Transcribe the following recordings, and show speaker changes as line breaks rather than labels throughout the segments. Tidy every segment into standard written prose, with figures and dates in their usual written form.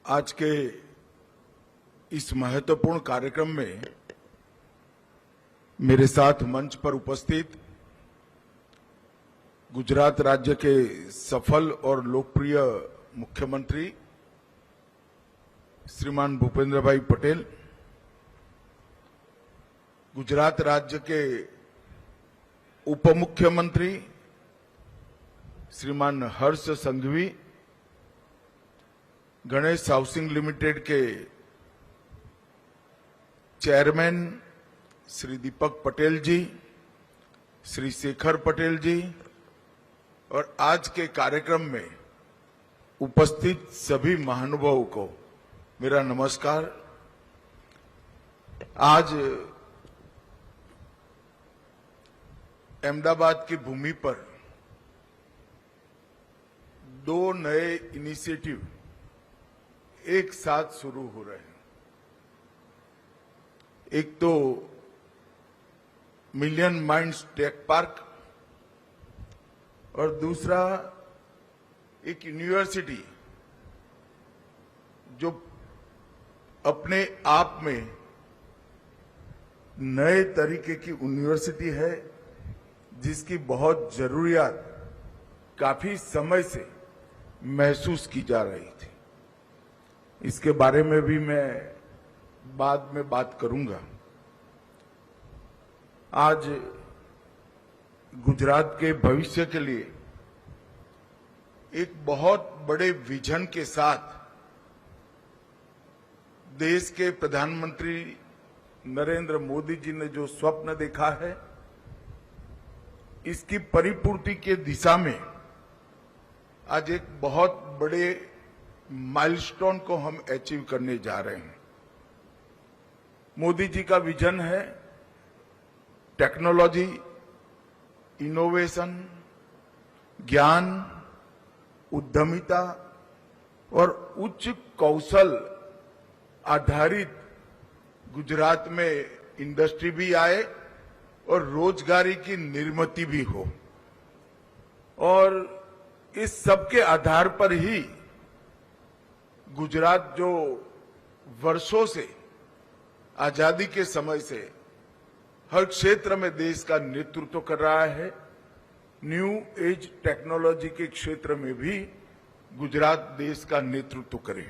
आज के इस महत्वपूर्ण कार्यक्रम में मेरे साथ मंच पर उपस्थित गुजरात राज्य के सफल और लोकप्रिय मुख्यमंत्री श्रीमान भूपेंद्र भाई पटेल, गुजरात राज्य के उप मुख्यमंत्री श्रीमान हर्ष संघवी, गणेश हाउसिंग लिमिटेड के चेयरमैन श्री दीपक पटेल जी, श्री शेखर पटेल जी और आज के कार्यक्रम में उपस्थित सभी महानुभावों को मेरा नमस्कार। आज अहमदाबाद की भूमि पर दो नए इनिशिएटिव एक साथ शुरू हो रहे हैं। एक तो मिलियन माइंड्स टेक पार्क और दूसरा एक यूनिवर्सिटी जो अपने आप में नए तरीके की यूनिवर्सिटी है, जिसकी बहुत जरूरियात काफी समय से महसूस की जा रही थी। इसके बारे में भी मैं बाद में बात करूंगा। आज गुजरात के भविष्य के लिए एक बहुत बड़े विजन के साथ देश के प्रधानमंत्री नरेंद्र मोदी जी ने जो स्वप्न देखा है, इसकी परिपूर्ति के दिशा में आज एक बहुत बड़े माइलस्टोन को हम अचीव करने जा रहे हैं। मोदी जी का विजन है टेक्नोलॉजी, इनोवेशन, ज्ञान, उद्यमिता और उच्च कौशल आधारित गुजरात में इंडस्ट्री भी आए और रोजगारी की निर्मित भी हो। और इस सब के आधार पर ही गुजरात जो वर्षों से आजादी के समय से हर क्षेत्र में देश का नेतृत्व कर रहा है, न्यू एज टेक्नोलॉजी के क्षेत्र में भी गुजरात देश का नेतृत्व करे।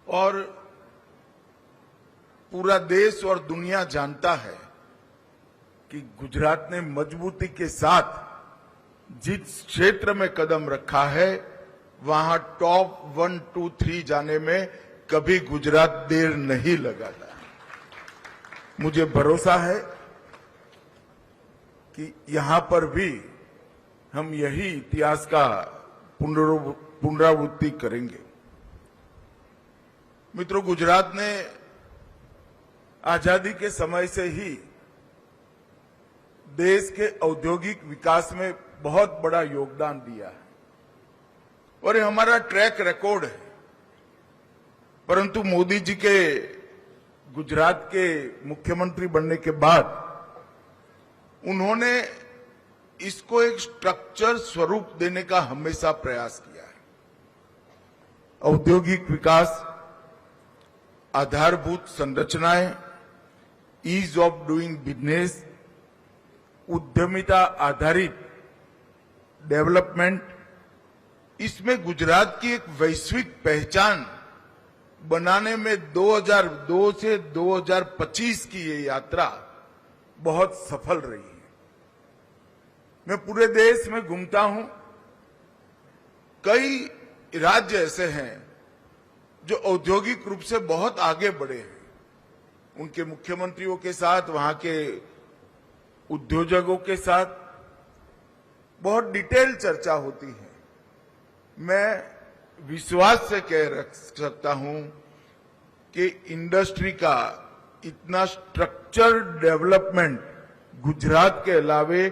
और पूरा देश और दुनिया जानता है कि गुजरात ने मजबूती के साथ जिस क्षेत्र में कदम रखा है, वहां टॉप 1, 2, 3 जाने में कभी गुजरात देर नहीं लगाता। मुझे भरोसा है कि यहां पर भी हम यही इतिहास का पुनरावृत्ति करेंगे। मित्रों, गुजरात ने आजादी के समय से ही देश के औद्योगिक विकास में बहुत बड़ा योगदान दिया है और ये हमारा ट्रैक रिकॉर्ड है। परंतु मोदी जी के गुजरात के मुख्यमंत्री बनने के बाद उन्होंने इसको एक स्ट्रक्चर स्वरूप देने का हमेशा प्रयास किया है। औद्योगिक विकास, आधारभूत संरचनाएं, ईज ऑफ डूइंग बिजनेस, उद्यमिता आधारित डेवलपमेंट, इसमें गुजरात की एक वैश्विक पहचान बनाने में 2002 से 2025 की ये यात्रा बहुत सफल रही है। मैं पूरे देश में घूमता हूं, कई राज्य ऐसे हैं जो औद्योगिक रूप से बहुत आगे बढ़े हैं। उनके मुख्यमंत्रियों के साथ, वहां के उद्योजकों के साथ बहुत डिटेल चर्चा होती है। मैं विश्वास से कह रख सकता हूं कि इंडस्ट्री का इतना स्ट्रक्चर डेवलपमेंट गुजरात के अलावे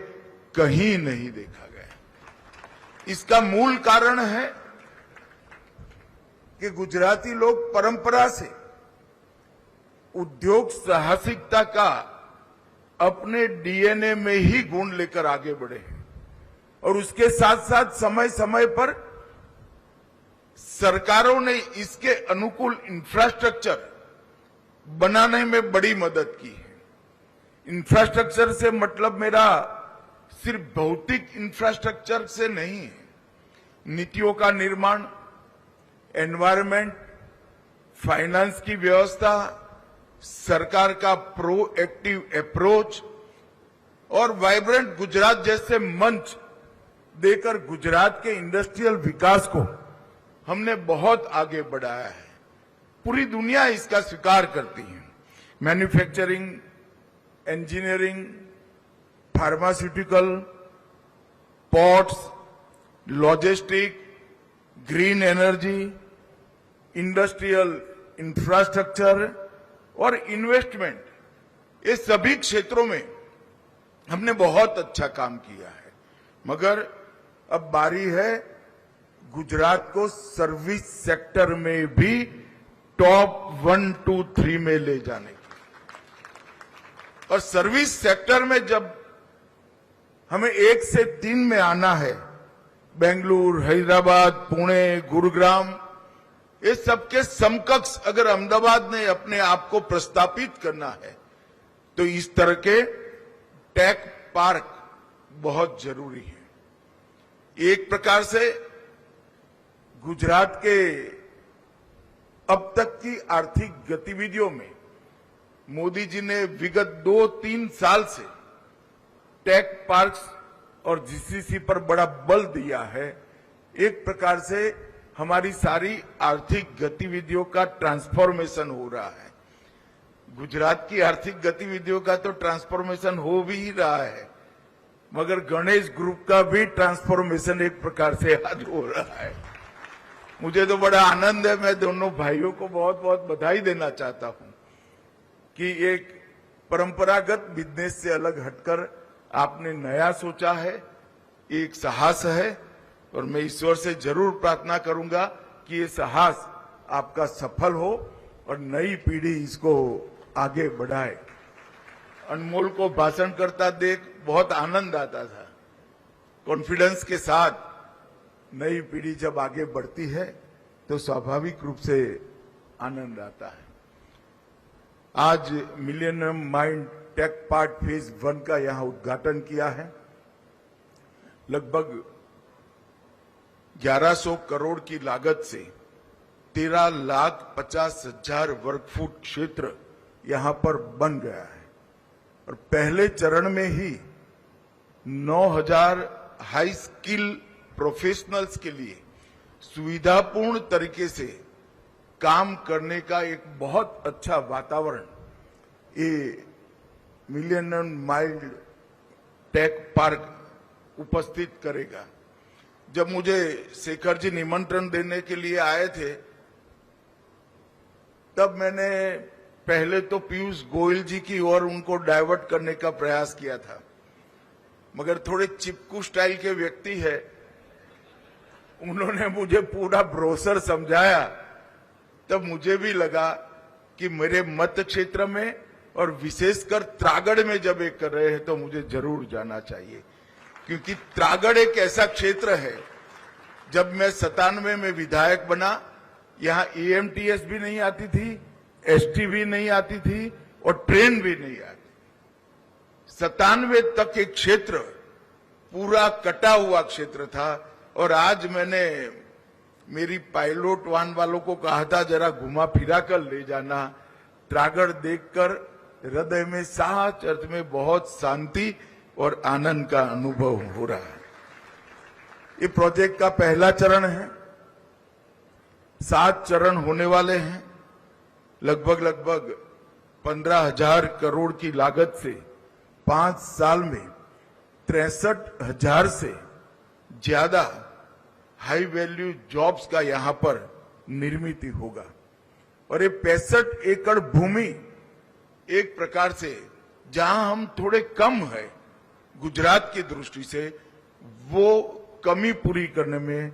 कहीं नहीं देखा गया। इसका मूल कारण है कि गुजराती लोग परंपरा से उद्योग साहसिकता का अपने डीएनए में ही गुण लेकर आगे बढ़े हैं और उसके साथ साथ समय समय पर सरकारों ने इसके अनुकूल इंफ्रास्ट्रक्चर बनाने में बड़ी मदद की है। इंफ्रास्ट्रक्चर से मतलब मेरा सिर्फ भौतिक इंफ्रास्ट्रक्चर से नहीं है, नीतियों का निर्माण, एनवायरनमेंट, फाइनेंस की व्यवस्था, सरकार का प्रोएक्टिव अप्रोच और वाइब्रेंट गुजरात जैसे मंच देकर गुजरात के इंडस्ट्रियल विकास को हमने बहुत आगे बढ़ाया है। पूरी दुनिया इसका स्वीकार करती है। Manufacturing, engineering, pharmaceutical, ports, logistic, green energy, industrial infrastructure और इन्वेस्टमेंट, ये सभी क्षेत्रों में हमने बहुत अच्छा काम किया है। मगर अब बारी है गुजरात को सर्विस सेक्टर में भी टॉप 1, 2, 3 में ले जाने की। और सर्विस सेक्टर में जब हमें 1 से 3 में आना है, बेंगलुरु, हैदराबाद, पुणे, गुरुग्राम, ये सबके समकक्ष अगर अहमदाबाद ने अपने आप को प्रस्थापित करना है तो इस तरह के टेक पार्क बहुत जरूरी है। एक प्रकार से गुजरात के अब तक की आर्थिक गतिविधियों में मोदी जी ने विगत 2-3 साल से टेक पार्क्स और जीसीसी पर बड़ा बल दिया है। एक प्रकार से हमारी सारी आर्थिक गतिविधियों का ट्रांसफॉर्मेशन हो रहा है। गुजरात की आर्थिक गतिविधियों का तो ट्रांसफॉर्मेशन हो भी रहा है, मगर गणेश ग्रुप का भी ट्रांसफॉर्मेशन एक प्रकार से आज हो रहा है। मुझे तो बड़ा आनंद है। मैं दोनों भाइयों को बहुत बहुत बधाई देना चाहता हूं कि एक परंपरागत बिजनेस से अलग हटकर आपने नया सोचा है, एक साहस है और मैं ईश्वर से जरूर प्रार्थना करूंगा कि ये साहस आपका सफल हो और नई पीढ़ी इसको आगे बढ़ाए। अनमोल को भाषण करता देख बहुत आनंद आता था। कॉन्फिडेंस के साथ नई पीढ़ी जब आगे बढ़ती है तो स्वाभाविक रूप से आनंद आता है। आज Millennium Mind Tech Park phase 1 का यहां उद्घाटन किया है। लगभग 1100 करोड़ की लागत से 13,50,000 वर्ग फुट क्षेत्र यहां पर बन गया है और पहले चरण में ही 9,000 हाई स्किल प्रोफेशनल्स के लिए सुविधापूर्ण तरीके से काम करने का एक बहुत अच्छा वातावरण ये मिलेनियम माइंड टेक पार्क उपस्थित करेगा। जब मुझे शेखर जी निमंत्रण देने के लिए आए थे तब मैंने पहले तो पीयूष गोयल जी की ओर उनको डाइवर्ट करने का प्रयास किया था, मगर थोड़े चिपकू स्टाइल के व्यक्ति है, उन्होंने मुझे पूरा ब्रोशर समझाया। तब मुझे भी लगा कि मेरे मत क्षेत्र में और विशेषकर त्रागड़ में जब ये कर रहे हैं तो मुझे जरूर जाना चाहिए, क्योंकि त्रागड़ एक ऐसा क्षेत्र है। जब मैं 97 में विधायक बना, यहाँ EMTS भी नहीं आती थी, ST भी नहीं आती थी और ट्रेन भी नहीं आती। 97 तक एक क्षेत्र पूरा कटा हुआ क्षेत्र था और आज मैंने मेरी पायलट वाहन वालों को कहा था जरा घुमा फिरा कर ले जाना। त्रागड़ देखकर हृदय में सच अर्थ में बहुत शांति और आनंद का अनुभव हो रहा है। ये प्रोजेक्ट का पहला चरण है, 7 चरण होने वाले हैं। लगभग 15,000 करोड़ की लागत से 5 साल में 63,000 से ज्यादा हाई वैल्यू जॉब्स का यहां पर निर्मित होगा। और ये 65 एकड़ भूमि एक प्रकार से जहां हम थोड़े कम है गुजरात की दृष्टि से, वो कमी पूरी करने में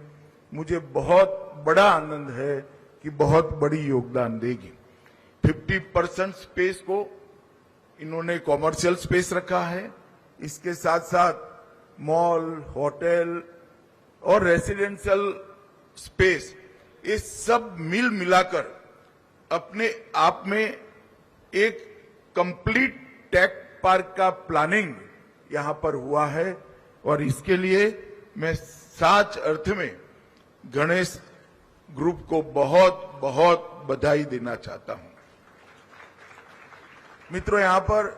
मुझे बहुत बड़ा आनंद है कि बहुत बड़ी योगदान देगी। 50% स्पेस को इन्होंने कॉमर्शियल स्पेस रखा है, इसके साथ साथ मॉल, होटल और रेसिडेंशियल स्पेस ये सब मिल मिलाकर अपने आप में एक कंप्लीट टेक पार्क का प्लानिंग यहां पर हुआ है और इसके लिए मैं सच अर्थ में गणेश ग्रुप को बहुत बहुत बधाई देना चाहता हूं। मित्रों, यहां पर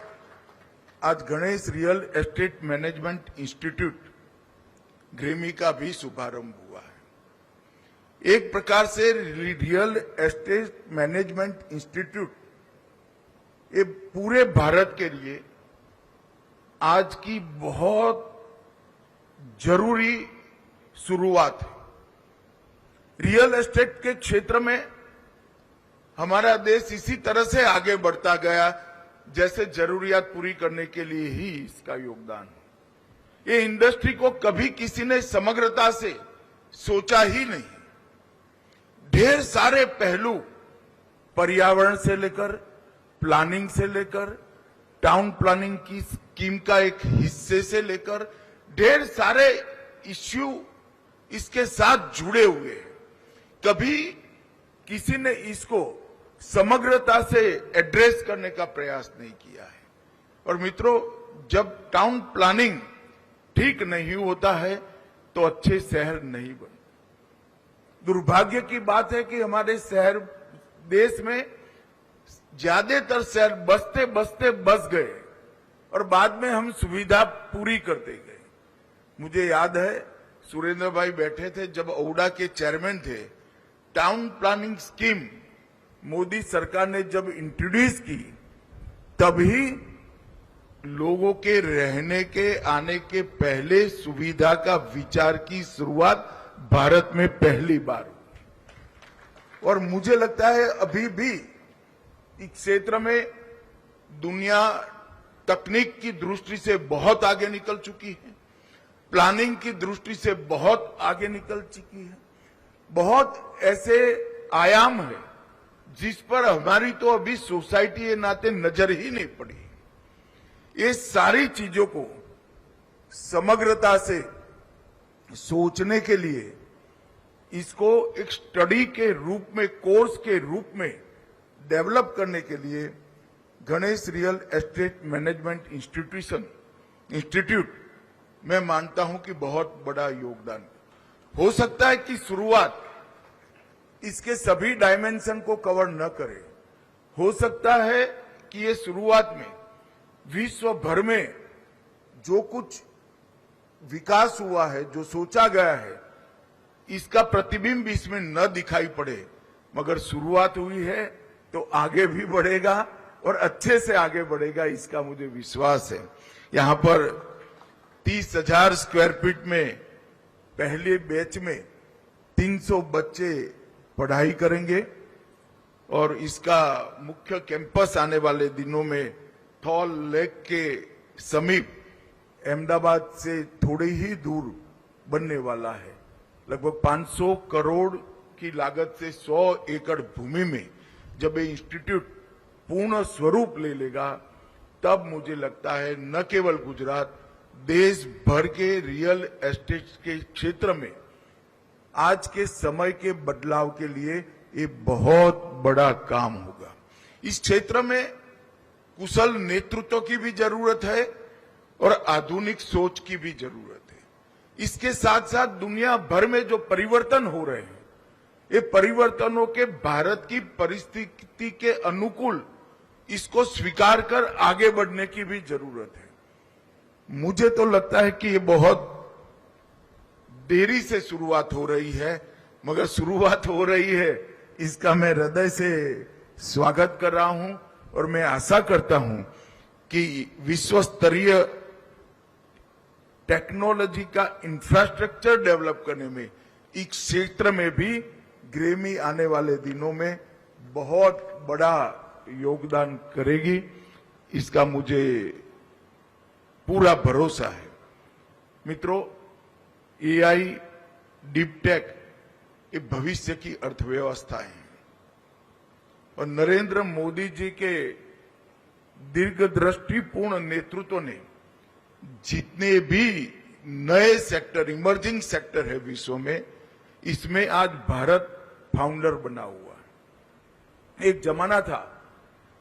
आज Ganesh real estate management institute Grammy का भी शुभारंभ हुआ है। एक प्रकार से रियल एस्टेट मैनेजमेंट इंस्टीट्यूट ये पूरे भारत के लिए आज की बहुत जरूरी शुरुआत है। रियल एस्टेट के क्षेत्र में हमारा देश इसी तरह से आगे बढ़ता गया जैसे जरूरियात पूरी करने के लिए ही इसका योगदान है। ये इंडस्ट्री को कभी किसी ने समग्रता से सोचा ही नहीं। ढेर सारे पहलू, पर्यावरण से लेकर प्लानिंग से लेकर टाउन प्लानिंग की स्कीम का एक हिस्से से लेकर ढेर सारे इश्यू इसके साथ जुड़े हुए हैं। कभी किसी ने इसको समग्रता से एड्रेस करने का प्रयास नहीं किया है। और मित्रों, जब टाउन प्लानिंग ठीक नहीं होता है तो अच्छे शहर नहीं बनते। दुर्भाग्य की बात है कि हमारे शहर देश में ज्यादातर शहर बसते बसते बस गए और बाद में हम सुविधा पूरी करते गए। मुझे याद है सुरेंद्र भाई बैठे थे जब ओडा के चेयरमैन थे। टाउन प्लानिंग स्कीम मोदी सरकार ने जब इंट्रोड्यूस की तभी लोगों के रहने के आने के पहले सुविधा का विचार की शुरुआत भारत में पहली बार हुई। और मुझे लगता है अभी भी इस क्षेत्र में दुनिया तकनीक की दृष्टि से बहुत आगे निकल चुकी है, प्लानिंग की दृष्टि से बहुत आगे निकल चुकी है। बहुत ऐसे आयाम है जिस पर हमारी तो अभी सोसाइटी के नाते नजर ही नहीं पड़ी। ये सारी चीजों को समग्रता से सोचने के लिए इसको एक स्टडी के रूप में, कोर्स के रूप में डेवलप करने के लिए Ganesh real estate management institute मैं मानता हूं कि बहुत बड़ा योगदान हो सकता है कि शुरुआत इसके सभी डायमेंशन को कवर न करे। हो सकता है कि ये शुरुआत में विश्व भर में जो कुछ विकास हुआ है, जो सोचा गया है, इसका प्रतिबिंब इसमें न दिखाई पड़े, मगर शुरुआत हुई है तो आगे भी बढ़ेगा और अच्छे से आगे बढ़ेगा, इसका मुझे विश्वास है। यहां पर 30,000 स्क्वायर फीट में पहले बैच में 300 बच्चे पढ़ाई करेंगे और इसका मुख्य कैंपस आने वाले दिनों में थॉल लेक के समीप अहमदाबाद से थोड़ी ही दूर बनने वाला है। लगभग 500 करोड़ की लागत से 100 एकड़ भूमि में जब ये इंस्टीट्यूट पूर्ण स्वरूप ले लेगा तब मुझे लगता है न केवल गुजरात, देश भर के रियल एस्टेट के क्षेत्र में आज के समय के बदलाव के लिए ये बहुत बड़ा काम होगा। इस क्षेत्र में कुशल नेतृत्व की भी जरूरत है और आधुनिक सोच की भी जरूरत है। इसके साथ साथ दुनिया भर में जो परिवर्तन हो रहे हैं, ये परिवर्तनों के भारत की परिस्थिति के अनुकूल इसको स्वीकार कर आगे बढ़ने की भी जरूरत है। मुझे तो लगता है कि ये बहुत देरी से शुरुआत हो रही है, मगर शुरुआत हो रही है, इसका मैं हृदय से स्वागत कर रहा हूं और मैं आशा करता हूं कि विश्व स्तरीय टेक्नोलॉजी का इंफ्रास्ट्रक्चर डेवलप करने में इस क्षेत्र में भी ग्रेमी आने वाले दिनों में बहुत बड़ा योगदान करेगी, इसका मुझे पूरा भरोसा है। मित्रों, एआई, डीप टेक ये भविष्य की अर्थव्यवस्था है और नरेंद्र मोदी जी के दीर्घदृष्टिपूर्ण नेतृत्व ने जितने भी नए सेक्टर, इमर्जिंग सेक्टर है विश्व में, इसमें आज भारत फाउंडर बना हुआ है। एक जमाना था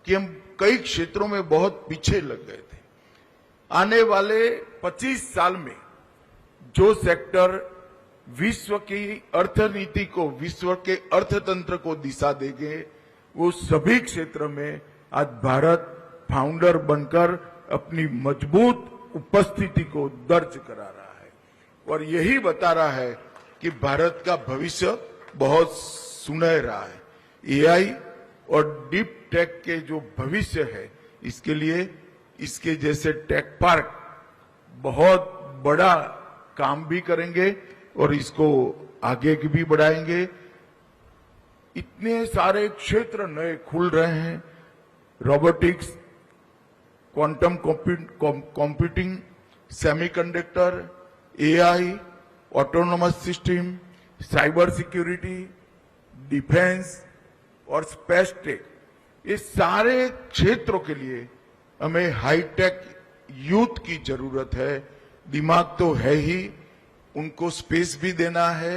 कि हम कई क्षेत्रों में बहुत पीछे लग गए थे। आने वाले 25 साल में जो सेक्टर विश्व की अर्थनीति को, विश्व के अर्थतंत्र को दिशा देंगे, वो सभी क्षेत्र में आज भारत फाउंडर बनकर अपनी मजबूत उपस्थिति को दर्ज करा रहा है और यही बता रहा है कि भारत का भविष्य बहुत सुनहरा है। एआई और डीप टेक के जो भविष्य है, इसके लिए इसके जैसे टेक पार्क बहुत बड़ा काम भी करेंगे और इसको आगे भी बढ़ाएंगे। इतने सारे क्षेत्र नए खुल रहे हैं, robotics, quantum computing, semiconductor, AI, autonomous system, cyber security, defence और स्पेस टेक, ये सारे क्षेत्रों के लिए हमें हाईटेक यूथ की जरूरत है। दिमाग तो है ही, उनको स्पेस भी देना है,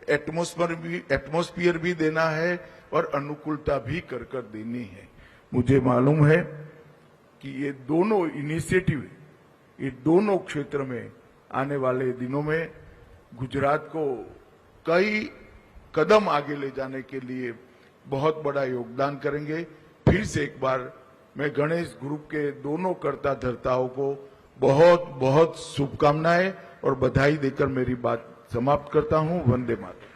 एटमॉस्फेयर भी देना है और अनुकूलता भी कर देनी है। मुझे मालूम है कि ये दोनों इनिशिएटिव, ये दोनों क्षेत्र में आने वाले दिनों में गुजरात को कई कदम आगे ले जाने के लिए बहुत बड़ा योगदान करेंगे। फिर से एक बार मैं गणेश ग्रुप के दोनों कर्ता धर्ताओं को बहुत बहुत शुभकामनाएं और बधाई देकर मेरी बात समाप्त करता हूं। वंदे मातरम।